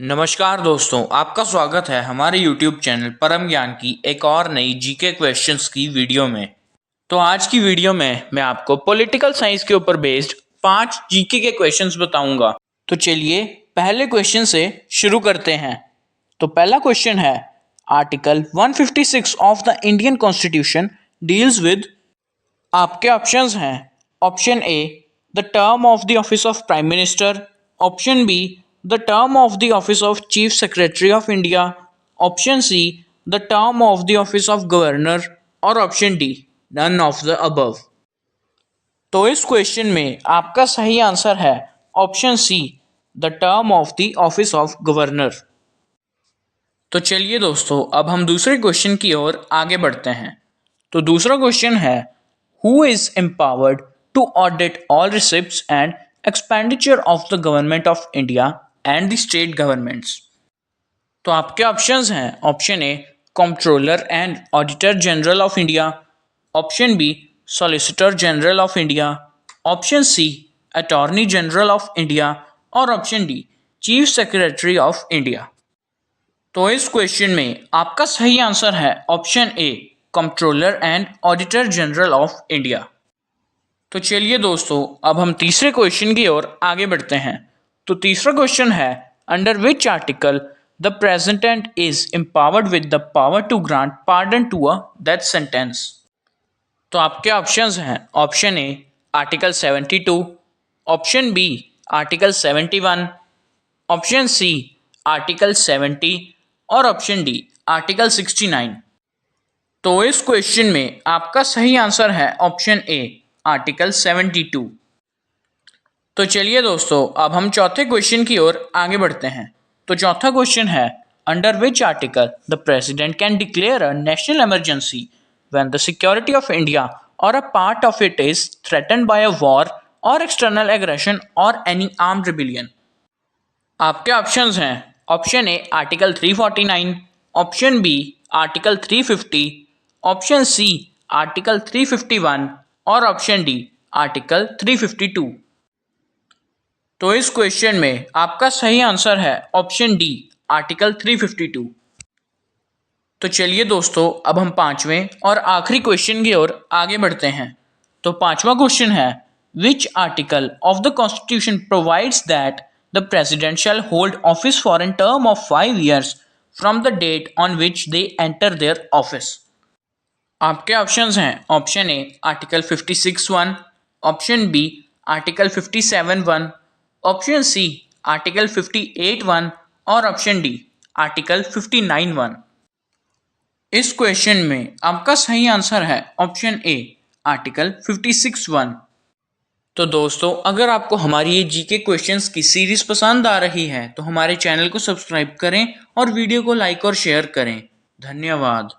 नमस्कार दोस्तों, आपका स्वागत है हमारे YouTube चैनल परम ज्ञान की एक और नई जीके क्वेश्चंस की वीडियो में। तो आज की वीडियो में मैं आपको पॉलिटिकल साइंस के ऊपर बेस्ड 5 जीके के क्वेश्चंस बताऊंगा। तो चलिए पहले क्वेश्चन से शुरू करते हैं। तो पहला क्वेश्चन है, article 156 of the Indian constitution deals with. आपके ऑप्शंस हैं, option A the term of the office of prime minister, option B the term of the office of chief secretary of India, option C the term of the office of governor और option D none of the above. तो इस question में आपका सही answer है option C the term of the office of governor. तो चलिए दोस्तों, अब हम दूसरे क्वेश्चन की ओर आगे बढ़ते हैं। तो दूसरा क्वेश्चन है, who is empowered to audit all receipts and expenditure of the government of India and the state governments. तो आपके ऑप्शंस हैं, option A controller and auditor general of India, option B solicitor general of India, option C attorney general of India और option D chief secretary of India. तो इस question में आपका सही answer है option A controller and auditor general of India. तो चलिए दोस्तों, अब हम तीसरे क्वेश्चन की ओर आगे बढ़ते हैं। तो तीसरा क्वेश्चन है, under which article the president is empowered with the power to grant pardon to a death sentence. तो आपके ऑप्शंस हैं, option A article 72, option B article 71, option C article 70 और ऑप्शन डी आर्टिकल 69। तो इस question में आपका सही answer है ऑप्शन ए आर्टिकल 72। तो चलिए दोस्तों, अब हम चौथे क्वेश्चन की ओर आगे बढ़ते हैं। तो चौथा क्वेश्चन है, under which article the president can declare a national emergency when the security of India or a part of it is threatened by a war or external aggression or any armed rebellion. आपके options हैं, option A article 349, option B article 350, option C article 351 और option D article 352। तो इस question में आपका सही answer है option D article 352। तो चलिए दोस्तों, अब हम पांचवें और आखिरी क्वेश्चन की ओर आगे बढ़ते हैं। तो पांचवा क्वेश्चन है, which article of the constitution provides that the president shall hold office for an term of 5 years from the date on which they enter their office. आपके ऑप्शंस हैं, option A article 56(1), option B article 57(1), option C article 58(1) और option D article 59(1). इस question में आपका सही answer है option A article 56(1). तो दोस्तों, अगर आपको हमारी ये जीके क्वेश्चंस की सीरीज पसंद आ रही है तो हमारे चैनल को सब्सक्राइब करें और वीडियो को लाइक और शेयर करें। धन्यवाद।